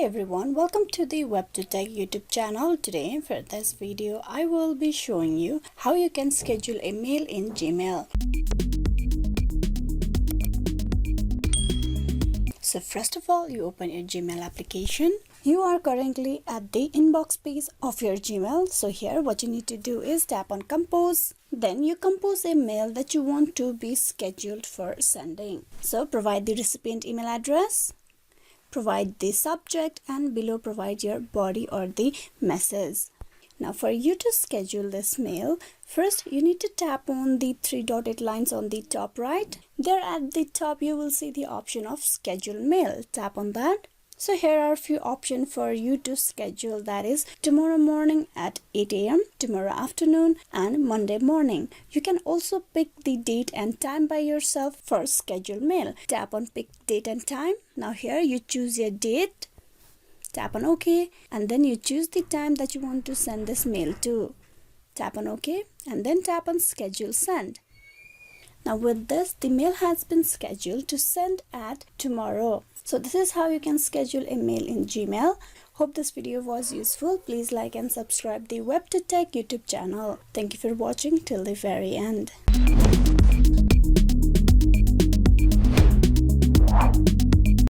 everyone, welcome to the WebToTech YouTube channel. Today for this video I will be showing you how you can schedule a mail in Gmail. So first of all, you open your Gmail application. You are currently at the inbox page of your Gmail. So here what you need to do is tap on compose. Then you compose a mail that you want to be scheduled for sending. So provide the recipient email address, provide the subject, and below provide your body or the message. Now for you to schedule this mail, first you need to tap on the three dotted lines on the top right. There at the top you will see the option of schedule mail. Tap on that. So here are a few options for you to schedule, that is tomorrow morning at 8 a.m, tomorrow afternoon, and Monday morning. You can also pick the date and time by yourself for schedule mail. Tap on pick date and time. Now here you choose your date, tap on OK, and then you choose the time that you want to send this mail to. Tap on OK and then tap on schedule send. Now with this, the mail has been scheduled to send at tomorrow. So this is how you can schedule a mail in Gmail. Hope this video was useful. Please like and subscribe the WebToTech YouTube channel. Thank you for watching till the very end.